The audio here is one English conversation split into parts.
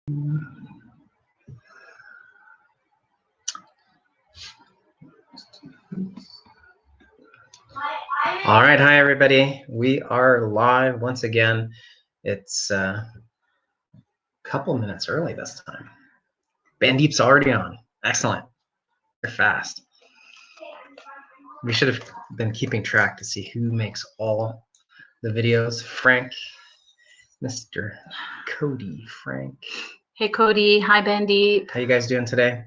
All right, hi everybody. We are live once again. It's a couple minutes early this time. Bandeep's already on. Excellent. You're fast. We should have been keeping track to see who makes all the videos. Frank, Mr. Cody, Frank. Hey Cody, hi Bandeep. How you guys doing today?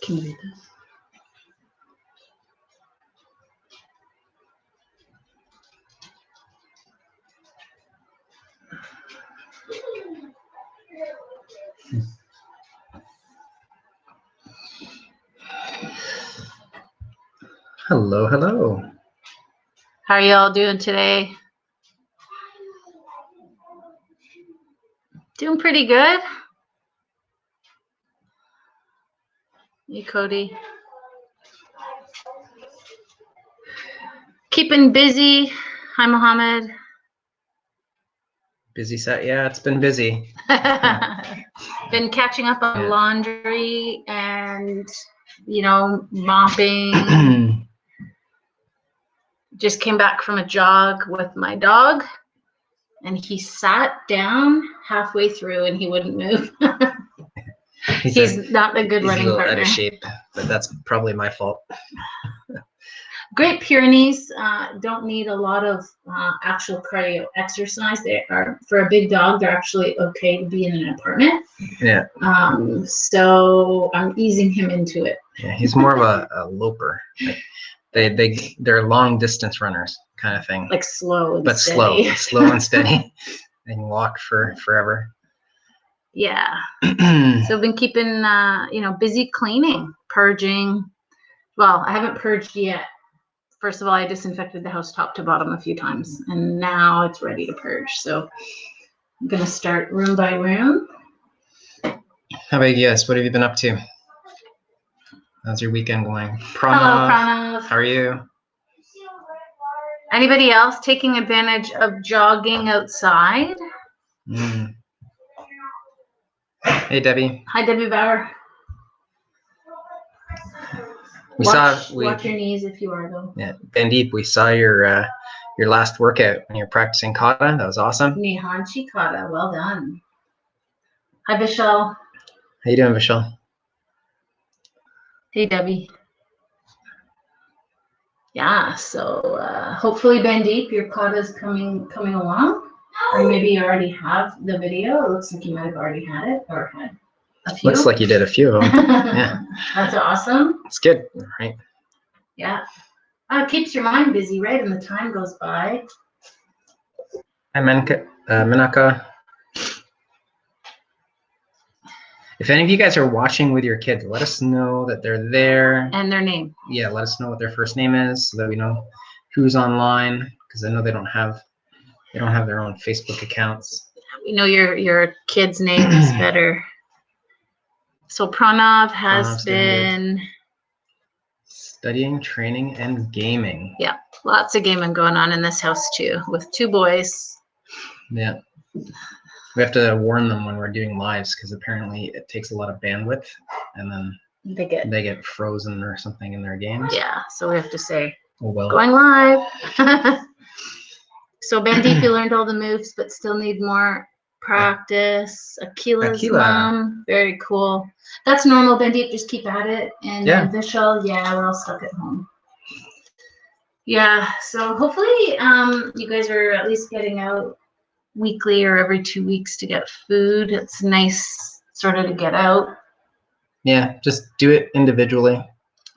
Can you read this? Hello, hello. How are y'all doing today? Doing pretty good. Hey Cody. Keeping busy. Hi Mohammed. Busy set? Yeah, it's been busy. Been catching up on laundry and, you know, mopping. Just came back from a jog with my dog and he sat down halfway through and he wouldn't move. He's not a good running He's a little partner. out of shape, but that's probably my fault. Great Pyrenees don't need a lot of actual cardio exercise. They are, for a big dog, they're actually okay to be in an apartment. Yeah. So I'm easing him into it. Yeah, he's more of a loper. Like they're long distance runners kind of thing. Like slow and but steady. slow and steady, and walk for forever. Yeah. So I've been keeping you know, busy cleaning, purging. Well, I haven't purged yet. First of all, I disinfected the house top to bottom a few times, and now it's ready to purge. So I'm gonna start room by room. How about you guys? What have you been up to? How's your weekend going? Hello, Pranav. How are you? Anybody else taking advantage of jogging outside? Hey, Debbie. Hi, Debbie Bauer. Watch your knees if you are, though. Yeah, Bandeep, we saw your last workout when you're practicing kata. That was awesome. Nihonchi kata, well done. Hi, Vishal. How you doing, Vishal? Hey, Debbie. Yeah, so hopefully, Bandeep, your kata is coming along. Or maybe you already have the video. It looks like you might have already had it or had a few. Looks like you did a few of them. Yeah. That's awesome. It's good, right? Yeah. It keeps your mind busy, right? And the time goes by. Hi, Minaka. If any of you guys are watching with your kids, let us know that they're there. And their name. Yeah, let us know what their first name is so that we know who's online, because I know they don't have their own Facebook accounts. We know your kids' names better. So Pranav has been studying, training, and gaming. Yeah, lots of gaming going on in this house too, with two boys. Yeah. We have to warn them when we're doing lives because apparently it takes a lot of bandwidth, and then they get frozen or something in their games. Yeah, so we have to say, oh, well. Going live. So Bandeep, you learned all the moves, but still need more practice. Akila's mom, very cool. That's normal, Bandeep. Just keep at it. And Vishal, yeah, we're all stuck at home. Yeah, so hopefully you guys are at least getting out weekly or every 2 weeks to get food. It's nice sort of to get out. Yeah, just do it individually.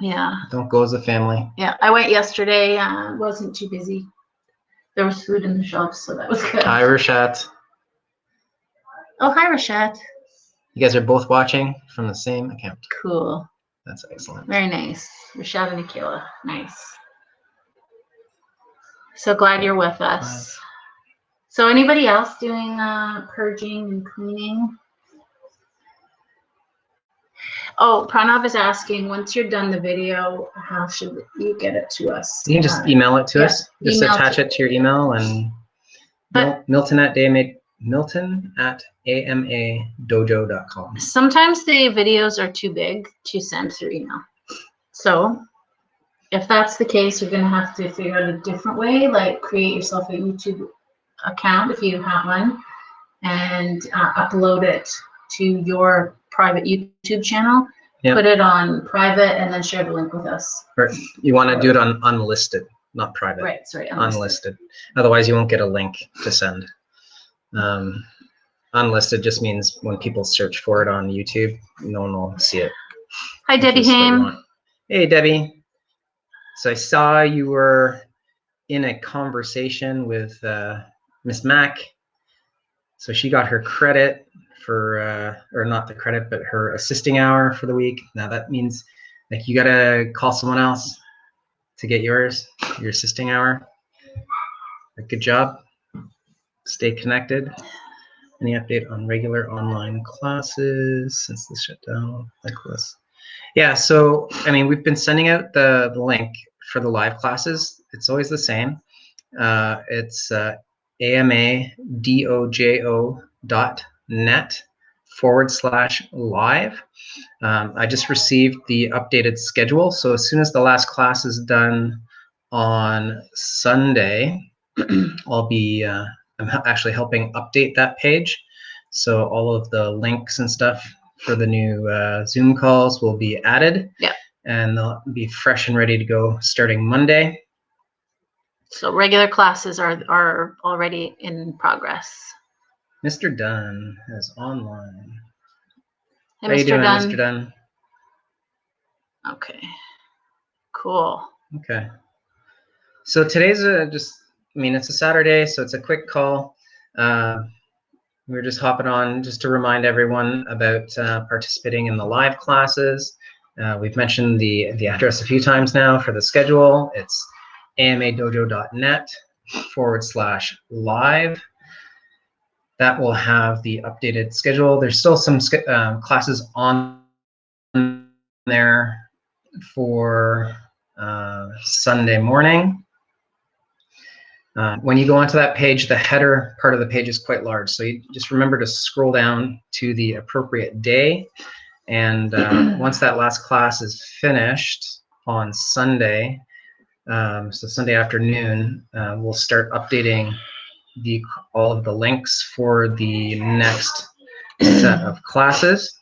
Yeah. Don't go as a family. Yeah, I went yesterday. Wasn't too busy. There was food in the shelves, so that was good. Hi, Rashat. Oh, hi, Rashat. You guys are both watching from the same account. Cool. That's excellent. Very nice. Rashat and Akila. Nice. So glad you're with us. So anybody else doing purging and cleaning? Oh, Pranav is asking, once you're done the video, how should you get it to us? You can just email it to us. Just email attach it to your email and Milton at amadojo.com. Sometimes the videos are too big to send through email. So if that's the case, you're going to have to figure out a different way, like create yourself a YouTube account if you have one, and upload it to your private YouTube channel. Yep. Put it on private and then share the link with us. Or you want to do it on unlisted, not private. Right, sorry, unlisted. Otherwise, you won't get a link to send. Unlisted just means when people search for it on YouTube, no one will see it. Hi, Debbie Haim. Hey, Debbie. So I saw you were in a conversation with Miss Mac. So she got her credit for, or not the credit, but her assisting hour for the week. Now that means like you gotta call someone else to get yours, your assisting hour. Good job. Stay connected. Any update on regular online classes since the shutdown? Nicholas. Yeah, so I mean, we've been sending out the link for the live classes. It's always the same. It's amadojo.net/live. I just received the updated schedule. So as soon as the last class is done on Sunday, I'll be, I'm actually helping update that page. So all of the links and stuff for the new Zoom calls will be added. Yeah. And they'll be fresh and ready to go starting Monday. So regular classes are already in progress. Mr. Dunn is online. Hey, How you doing, Mr. Dunn? Okay. Cool. Okay. So today's it's a Saturday, so it's a quick call. We're just hopping on just to remind everyone about participating in the live classes. We've mentioned the address a few times now for the schedule. It's amadojo.net/live. That will have the updated schedule. There's still some classes on there for Sunday morning. When you go onto that page, the header part of the page is quite large. So you just remember to scroll down to the appropriate day. And once that last class is finished on Sunday, so Sunday afternoon, we'll start updating all of the links for the next set of classes.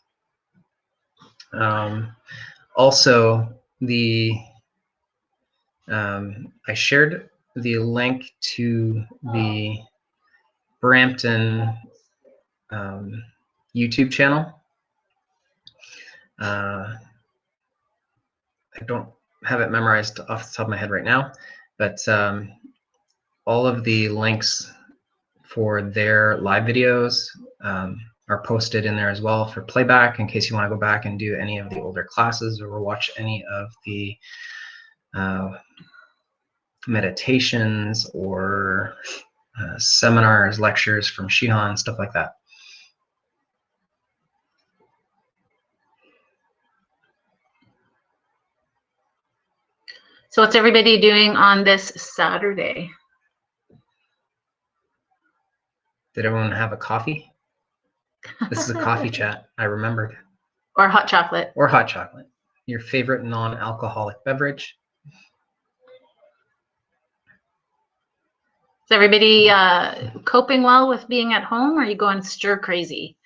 Also, I shared the link to the Brampton YouTube channel. I don't have it memorized off the top of my head right now, but all of the links for their live videos are posted in there as well for playback in case you want to go back and do any of the older classes or watch any of the meditations or seminars, lectures from Shihan, stuff like that. So what's everybody doing on this Saturday? Did everyone have a coffee? This is a coffee chat, I remembered. Or hot chocolate. Or hot chocolate. Your favorite non-alcoholic beverage. Is everybody coping well with being at home, or are you going stir crazy?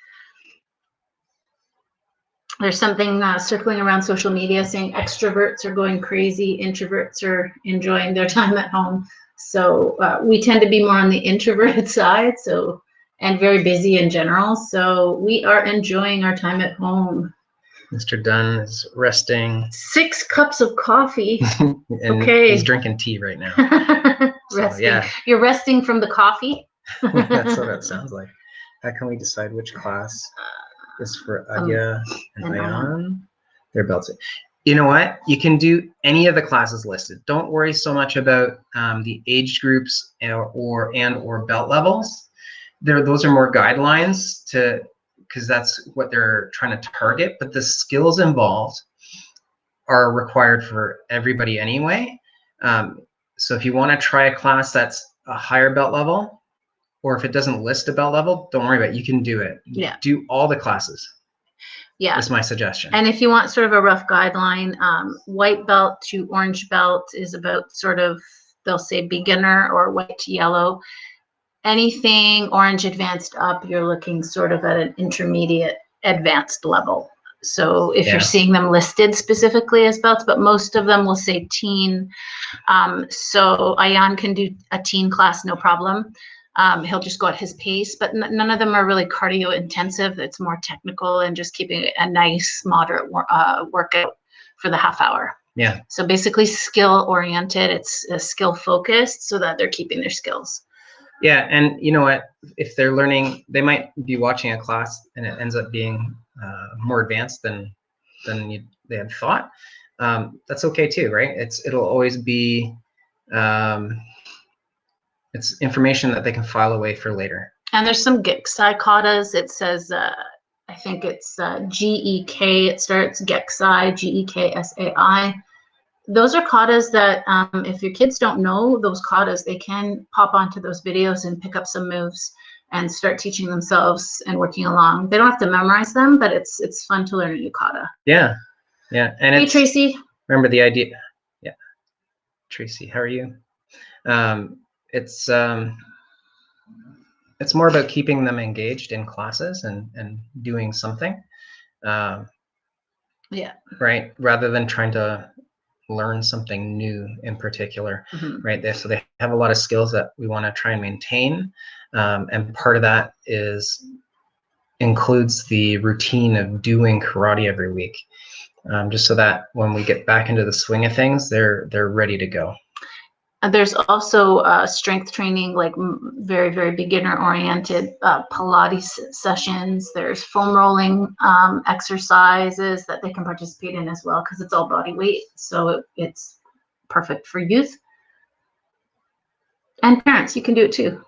There's something circling around social media saying extroverts are going crazy, introverts are enjoying their time at home. So we tend to be more on the introverted side, and very busy in general. So we are enjoying our time at home. Mr. Dunn is resting. 6 cups of coffee. And okay. He's drinking tea right now. Resting. Yeah. You're resting from the coffee? That's what it sounds like. How can we decide which class is for Adya and Ayan? Their belts. You know what? You can do any of the classes listed. Don't worry so much about the age groups or belt levels. Those are more guidelines to because that's what they're trying to target, but the skills involved are required for everybody anyway. So if you want to try a class that's a higher belt level, or if it doesn't list a belt level, don't worry about it. You can do it. Yeah. Do all the classes. Yeah. That's my suggestion. And if you want sort of a rough guideline, white belt to orange belt is about sort of, they'll say beginner, or white to yellow. Anything orange advanced up, you're looking sort of at an intermediate advanced level. So if you're seeing them listed specifically as belts, but most of them will say teen. So Ayan can do a teen class, no problem. He'll just go at his pace, but none of them are really cardio intensive. It's more technical and just keeping a nice moderate workout for the half hour. Yeah. So basically skill oriented, it's skill focused so that they're keeping their skills. Yeah, and you know what? If they're learning, they might be watching a class and it ends up being more advanced than they had thought. That's okay too, right? It'll always be it's information that they can file away for later. And there's some Geksai katas. It says I think it's GEK. It starts Geksai, GEKSAI. Those are katas that if your kids don't know those katas, they can pop onto those videos and pick up some moves and start teaching themselves and working along. They don't have to memorize them, but it's fun to learn a new kata. Yeah, yeah. And hey, Tracy. Remember the idea. Yeah, Tracy, how are you? It's more about keeping them engaged in classes and doing something. Yeah. Right. Rather than trying to learn something new in particular, right? So they have a lot of skills that we want to try and maintain, and part of that includes the routine of doing karate every week, just so that when we get back into the swing of things, they're ready to go. And there's also strength training, like very, very beginner oriented Pilates sessions. There's foam rolling exercises that they can participate in as well, because it's all body weight. So it's perfect for youth and parents. You can do it too.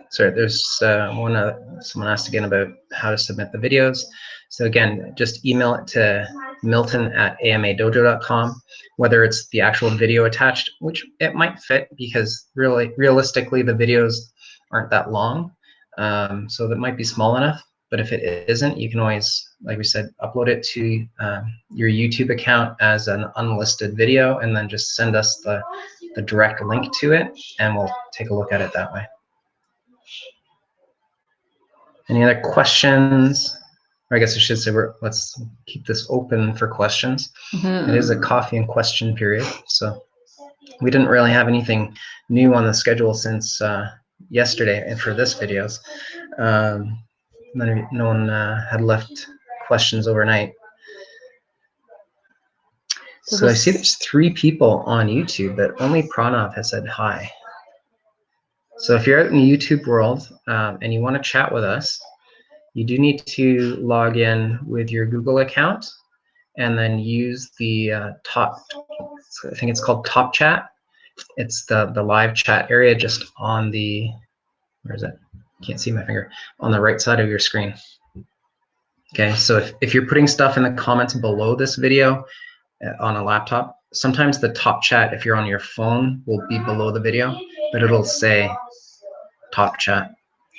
Sorry, there's someone asked again about how to submit the videos. So again, just email it to milton@amadojo.com, whether it's the actual video attached, which it might fit because realistically the videos aren't that long, so that might be small enough. But if it isn't, you can always, like we said, upload it to your YouTube account as an unlisted video, and then just send us the direct link to it, and we'll take a look at it that way. Any other questions? Or I guess I should say, let's keep this open for questions. It is a coffee and question period, so we didn't really have anything new on the schedule since yesterday and for this videos. No one had left questions overnight. So I see there's 3 people on YouTube, but only Pranav has said hi. So if you're out in the YouTube world and you want to chat with us, you do need to log in with your Google account and then use the I think it's called Top Chat. It's the live chat area just on the, where is it? Can't see my finger. On the right side of your screen. Okay, so if you're putting stuff in the comments below this video on a laptop, sometimes the Top Chat, if you're on your phone, will be below the video, but it'll say Top Chat.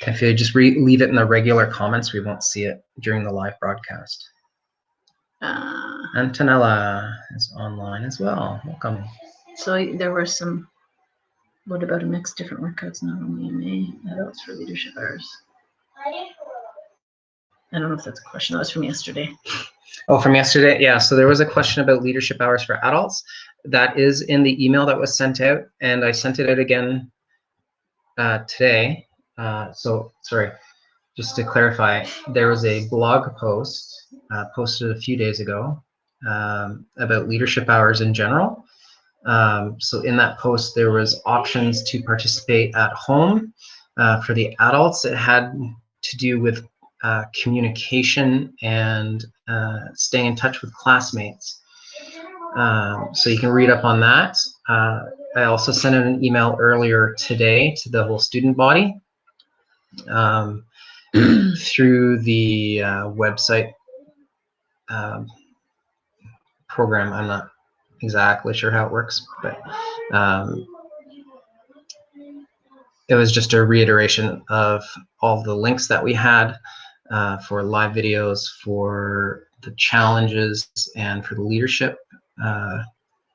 If you just leave it in the regular comments, we won't see it during the live broadcast. Antonella is online as well. Welcome. So there were some, what about a mix different workouts, not only MA, adults for leadership hours? I don't know if that's a question. That was from yesterday. Oh, from yesterday? Yeah, so there was a question about leadership hours for adults. That is in the email that was sent out, and I sent it out again today. So, sorry, just to clarify, there was a blog post posted a few days ago about leadership hours in general. So in that post, there was options to participate at home. For the adults, it had to do with communication and staying in touch with classmates. So you can read up on that. I also sent out an email earlier today to the whole student body. through the website program. I'm not exactly sure how it works, but it was just a reiteration of all the links that we had for live videos, for the challenges, and for the leadership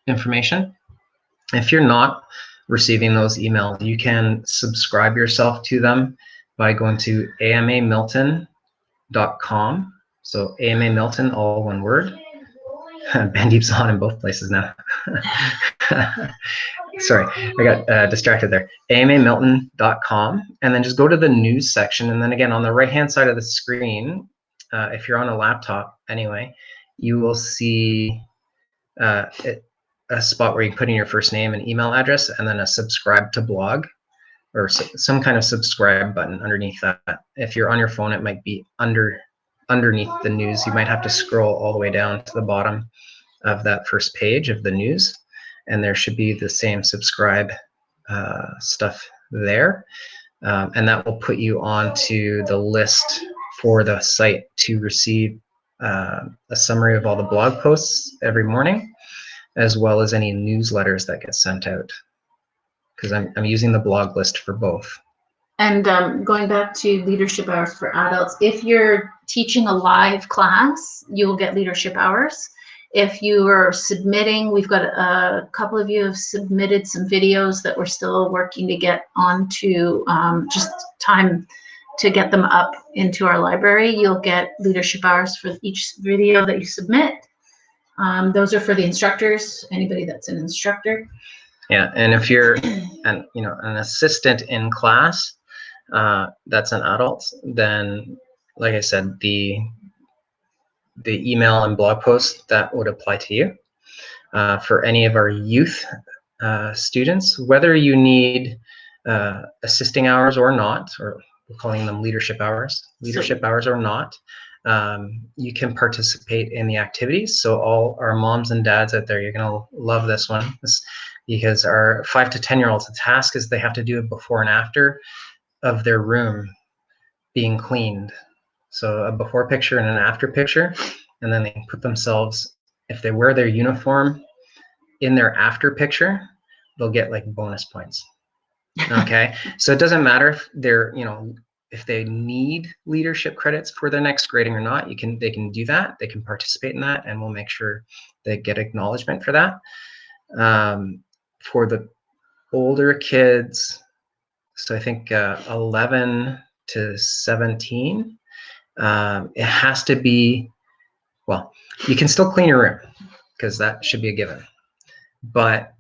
information. If you're not receiving those emails, you can subscribe yourself to them by going to amamilton.com. So AMA Milton, all one word. Bandeep's on in both places now. Sorry, I got distracted there. amamilton.com, and then just go to the news section, and then again on the right-hand side of the screen, if you're on a laptop anyway, you will see a spot where you can put in your first name and email address, and then a subscribe to blog, or some kind of subscribe button underneath that. If you're on your phone, it might be underneath the news. You might have to scroll all the way down to the bottom of that first page of the news, and there should be the same subscribe stuff there, and that will put you onto the list for the site to receive a summary of all the blog posts every morning, as well as any newsletters that get sent out, because I'm using the blog list for both. And going back to leadership hours for adults, if you're teaching a live class, you will get leadership hours. If you are submitting, we've got a couple of you have submitted some videos that we're still working to get onto, just time to get them up into our library. You'll get leadership hours for each video that you submit. Those are for the instructors, anybody that's an instructor. Yeah, and if you're an assistant in class, that's an adult, then like I said, the email and blog post that would apply to you. For any of our youth students, whether you need assisting hours or not, or we're calling them leadership hours or not, you can participate in the activities. So all our moms and dads out there, you're gonna love this one, because our 5 to 10-year-olds, the task is they have to do it before and after of their room being cleaned. So a before picture and an after picture, and then they can put themselves, if they wear their uniform in their after picture, they'll get like bonus points. Okay, so it doesn't matter if they're, if they need leadership credits for their next grading or not, they can do that, they can participate in that, and we'll make sure they get acknowledgement for that. For the older kids, so I think 11 to 17, it has to be, well, you can still clean your room because that should be a given, but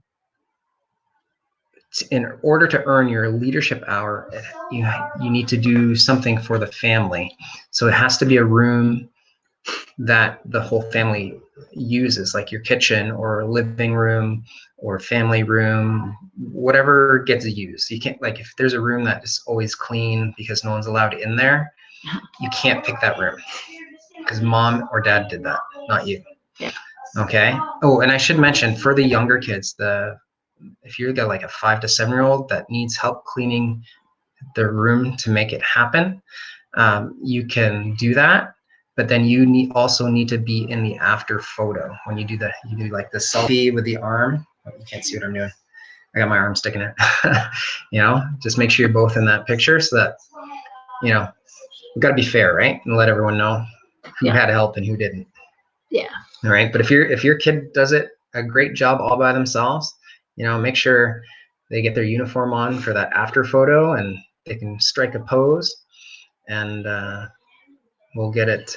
in order to earn your leadership hour, you need to do something for the family. So it has to be a room that the whole family uses, like your kitchen or living room or family room, whatever gets used. You can't, like, if there's a room that is always clean because no one's allowed in there, you can't pick that room because mom or dad did that, not you. Yeah. Okay. Oh, and I should mention for the younger kids, if you've got like a 5 to 7-year-old that needs help cleaning the room to make it happen, you can do that. But then you also need to be in the after photo when you do like the selfie with the arm. Oh, you can't see what I'm doing. I got my arm sticking out. Just make sure you're both in that picture so that, we've got to be fair, right? And let everyone know who had help and who didn't. Yeah. All right. But if your kid does it a great job all by themselves, make sure they get their uniform on for that after photo and they can strike a pose, and we'll get it.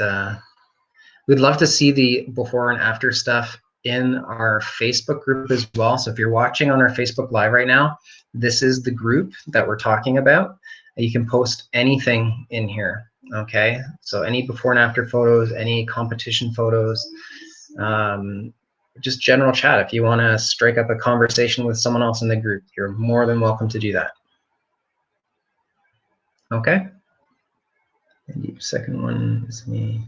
We'd love to see the before and after stuff in our Facebook group as well. So if you're watching on our Facebook Live right now, this is the group that we're talking about. You can post anything in here, okay? So any before and after photos, any competition photos, just general chat. If you want to strike up a conversation with someone else in the group, you're more than welcome to do that. Okay? And the second one is me.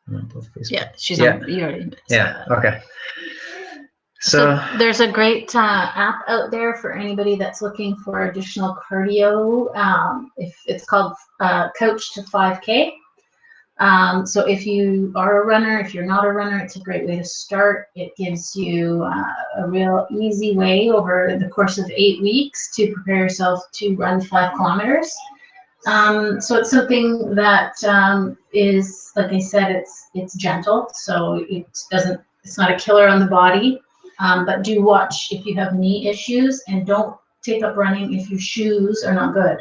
I'm on both Facebook. Yeah, she's on. You already. Yeah. Okay. So there's a great app out there for anybody that's looking for additional cardio. If it's called Coach to 5K. So if you are a runner, if you're not a runner, it's a great way to start. It gives you a real easy way over the course of 8 weeks to prepare yourself to run 5 kilometers. So it's something that is, like I said, it's gentle, so it's not a killer on the body. But do watch if you have knee issues, and don't take up running if your shoes are not good.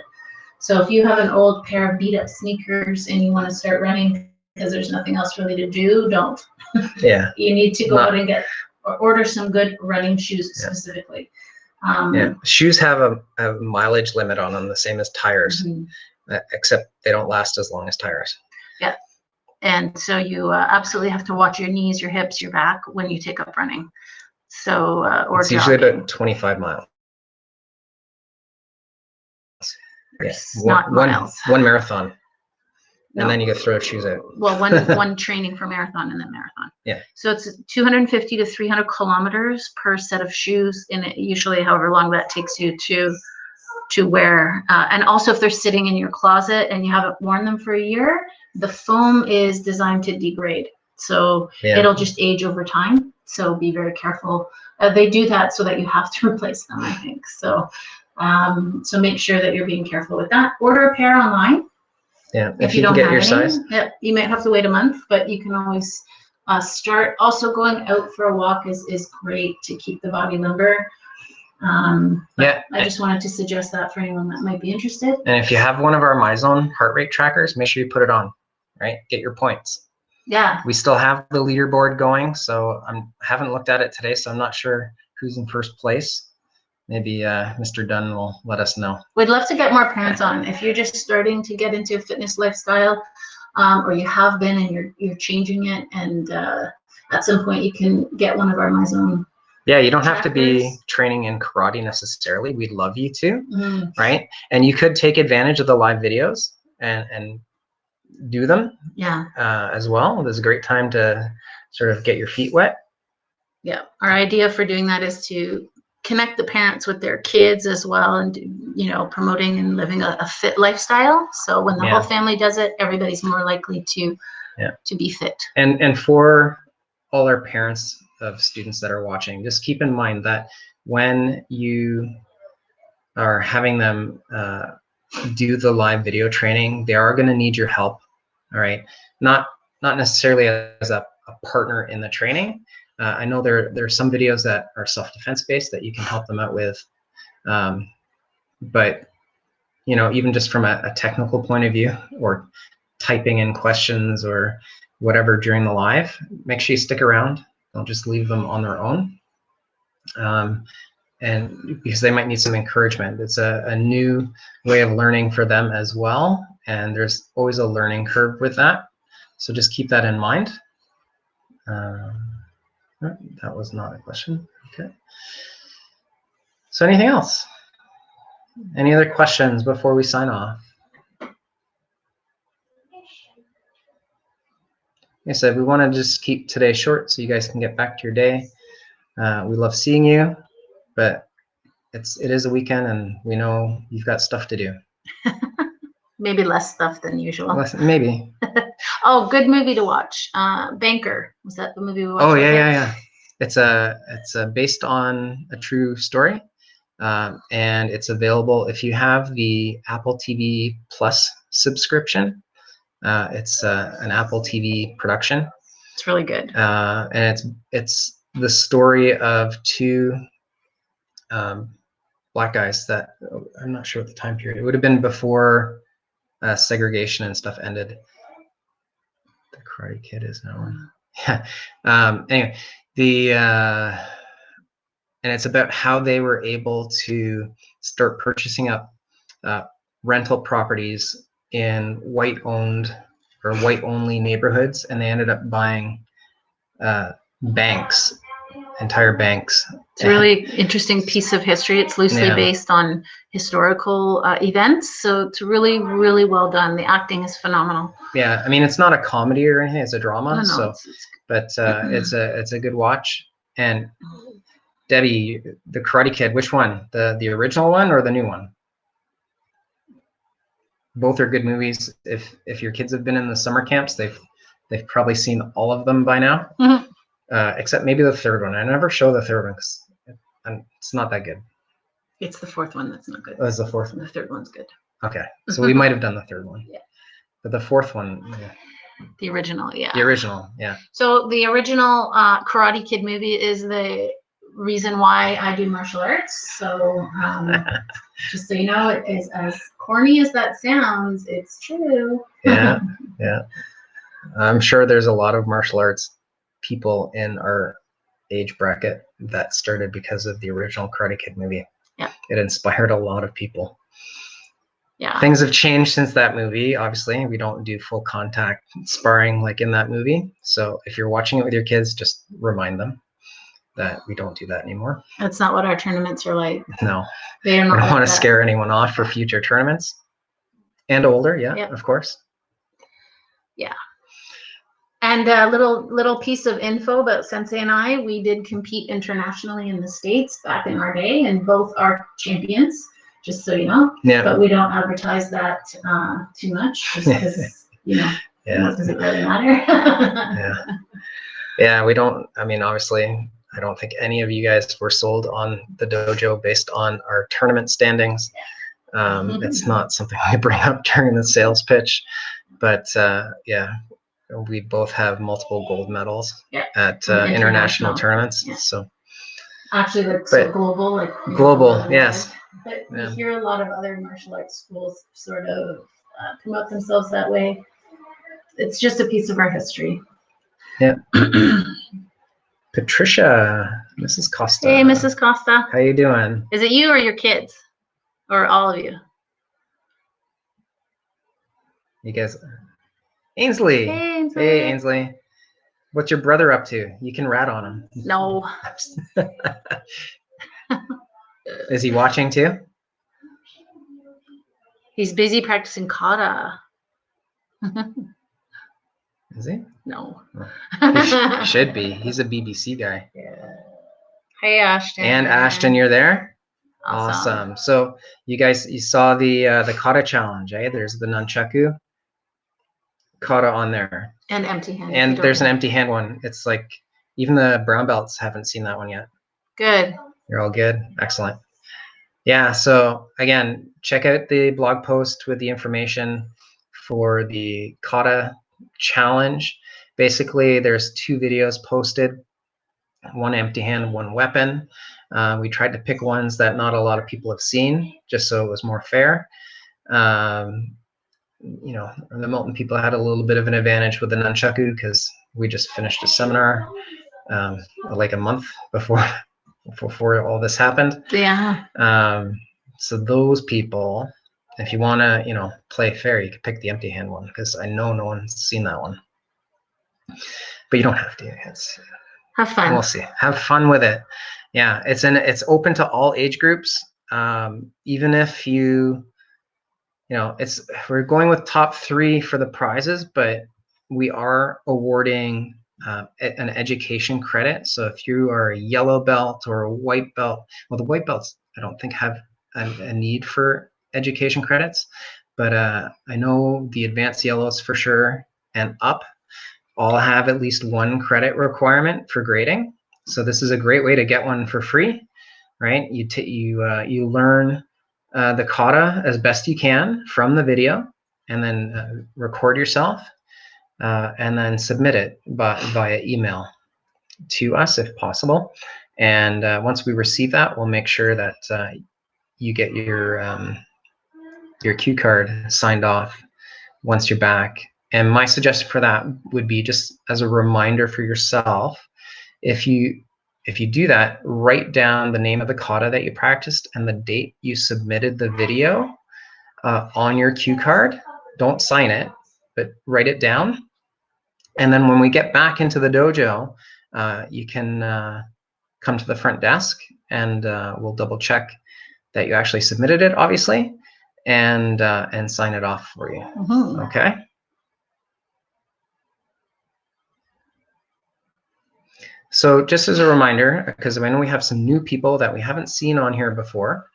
So if you have an old pair of beat up sneakers and you want to start running because there's nothing else really to do, don't. Yeah. You need to go out and get or order some good running shoes specifically. Shoes have a mileage limit on them, the same as tires, except they don't last as long as tires. Yeah. And so you absolutely have to watch your knees, your hips, your back when you take up running. So, or it's usually about 25 miles. Yeah, one marathon, and then you get to throw shoes out. Well, one training for marathon and then marathon. Yeah. So it's 250 to 300 kilometers per set of shoes, and usually however long that takes you to wear. And also, if they're sitting in your closet and you haven't worn them for a year, the foam is designed to degrade, so it'll just age over time. So be very careful. They do that so that you have to replace them, I think. So. So make sure that you're being careful with that. Order a pair online. Yeah, if you don't get your size. Yep, you might have to wait a month, but you can always start. Also, going out for a walk is great to keep the body limber. I just wanted to suggest that for anyone that might be interested. And if you have one of our MyZone heart rate trackers, make sure you put it on, right? Get your points. Yeah. We still have the leaderboard going, so I haven't looked at it today, so I'm not sure who's in first place. Maybe Mr. Dunn will let us know. We'd love to get more parents on. If you're just starting to get into a fitness lifestyle, or you have been and you're changing it, and at some point you can get one of our MyZone. Yeah, you don't have to be training in karate necessarily. We'd love you to, right? And you could take advantage of the live videos and do them. Yeah. As well. There's a great time to sort of get your feet wet. Yeah, our idea for doing that is to connect the parents with their kids as well, and promoting and living a fit lifestyle. So when the whole family does it, everybody's more likely to be fit. And for all our parents of students that are watching, just keep in mind that when you are having them do the live video training, they are going to need your help. All right, not necessarily as a partner in the training. I know there are some videos that are self-defense based that you can help them out with, but even just from a technical point of view, or typing in questions or whatever during the live, make sure you stick around. Don't just leave them on their own, and because they might need some encouragement. It's a new way of learning for them as well, and there's always a learning curve with that. So just keep that in mind. That was not a question. Okay. So anything else? Any other questions before we sign off? Like I said, we want to just keep today short so you guys can get back to your day. We love seeing you, but it is a weekend and we know you've got stuff to do. Maybe less stuff than usual. Maybe. Oh, good movie to watch. Banker. Was that the movie we watched? Oh, yeah. It's based on a true story, and it's available if you have the Apple TV Plus subscription. It's an Apple TV production. It's really good. And it's the story of two black guys that, I'm not sure what the time period. It would have been before segregation and stuff ended. The Karate Kid is now on. Yeah. Anyway, and it's about how they were able to start purchasing up rental properties in white-owned or white-only neighborhoods, and they ended up buying banks, entire banks. It's a really interesting piece of history. It's loosely based on historical events, so it's really, really well done. The acting is phenomenal. Yeah, I mean, it's not a comedy or anything; it's a drama. No, so, but it's a good watch. And Debbie, the Karate Kid, which one? The original one or the new one? Both are good movies. If your kids have been in the summer camps, they've probably seen all of them by now, except maybe the third one. I never show the third one because it's not that good. It's the fourth one that's not good. Oh, it's the fourth one. The third one's good. Okay, so we might have done the third one. Yeah. But the fourth one. Yeah. The original, yeah. The original, yeah. So the original Karate Kid movie is the reason why I do martial arts. So just so you know, it is as corny as that sounds, it's true. Yeah, yeah. I'm sure there's a lot of martial arts people in our age bracket that started because of the original Karate Kid movie. Yeah. It inspired a lot of people. Yeah. Things have changed since that movie. Obviously, we don't do full contact sparring like in that movie. So if you're watching it with your kids, just remind them that we don't do that anymore. That's not what our tournaments are like. No. They are not. We don't like want to that. scare anyone off for future tournaments. And older, yeah, Yep. of course. Yeah. And a little piece of info about Sensei and I, we did compete internationally in the States back in our day, and both are champions, just so you know. Yeah. But we don't advertise that too much, just because, Yeah. does it really matter? Yeah. Yeah, we don't, I mean, obviously, I don't think any of you guys were sold on the dojo based on our tournament standings. It's not something I bring up during the sales pitch, but yeah, we both have multiple gold medals at international tournaments. Yeah. So actually, so global, global, yes. But we hear a lot of other martial arts schools sort of promote themselves that way. It's just a piece of our history. Yeah. Patricia, Mrs. Costa. Hey, Mrs. Costa. How you doing? Is it you or your kids? Or all of you? You guys. Ainsley. Hey, Ainsley. Hey, Ainsley. What's your brother up to? You can rat on him. No. Is he watching too? He's busy practicing kata. Is he? No. He should be. He's a BBC guy. Yeah. Hey, Ashton. And Ashton, you're there? Awesome. So you saw the kata challenge, eh? There's the nunchaku kata on there. And empty hand. And there's an empty hand one. It's like even the brown belts haven't seen that one yet. Good. You're all good. Excellent. Yeah. So again, check out the blog post with the information for the kata challenge. Basically, there's 2 videos posted, one empty hand, one weapon. We tried to pick ones that not a lot of people have seen, just so it was more fair. The Milton people had a little bit of an advantage with the nunchaku because we just finished a seminar like a month before all this happened. Yeah. So those people, if you want to, play fair, you could pick the empty hand one because I know no one's seen that one. But you don't have to. Have fun. We'll see. Have fun with it. Yeah, it's open to all age groups. Even if we're going with top 3 for the prizes, but we are awarding an education credit. So if you are a yellow belt or a white belt, well, the white belts I don't think have a need for education credits, but I know the advanced yellows for sure and up all have at least 1 credit requirement for grading. So this is a great way to get one for free, right? You learn the kata as best you can from the video, and then record yourself, and then submit it via email to us if possible. And once we receive that, we'll make sure that you get your cue card signed off once you're back. And my suggestion for that would be just as a reminder for yourself, if you do that, write down the name of the kata that you practiced and the date you submitted the video on your cue card. Don't sign it, but write it down. And then when we get back into the dojo, you can come to the front desk and we'll double check that you actually submitted it, obviously, and sign it off for you. Mm-hmm. Okay. So just as a reminder, because I know we have some new people that we haven't seen on here before.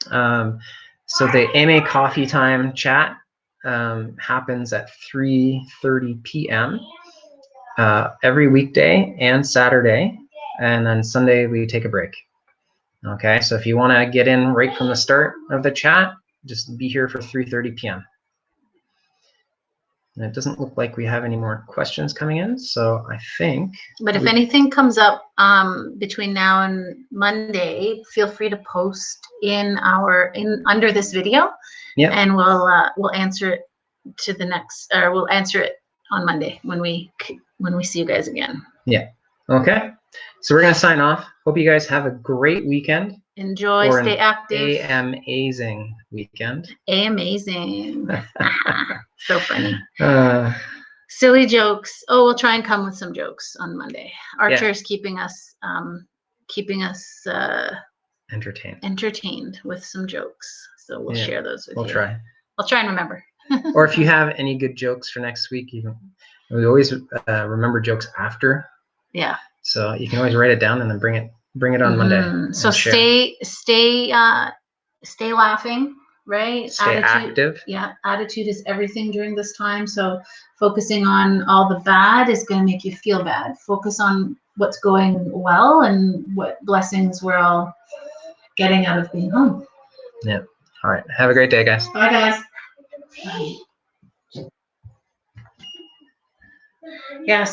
So the AMA Coffee Time chat happens at 3:30 p.m. Every weekday and Saturday, and then Sunday we take a break. Okay, so if you want to get in right from the start of the chat, just be here for 3:30 p.m. And it doesn't look like we have any more questions coming in, so I think. But if anything comes up between now and Monday, feel free to post in under this video, and we'll answer it to the next, or we'll answer it on Monday when we see you guys again. Yeah. Okay. So we're gonna sign off. Hope you guys have a great weekend. Enjoy. Stay active. Amazing weekend. Amazing. So funny. Silly jokes. Oh, we'll try and come with some jokes on Monday. Archer's keeping us entertained with some jokes. So we'll share those with you. We'll try. I'll try and remember. Or if you have any good jokes for next week, we always remember jokes after. Yeah. So you can always write it down and then bring it on Monday. So stay laughing, right? Stay active. Yeah, attitude is everything during this time. So focusing on all the bad is going to make you feel bad. Focus on what's going well and what blessings we're all getting out of being home. Yeah. All right. Have a great day, guys. Bye, guys. Bye. Yeah.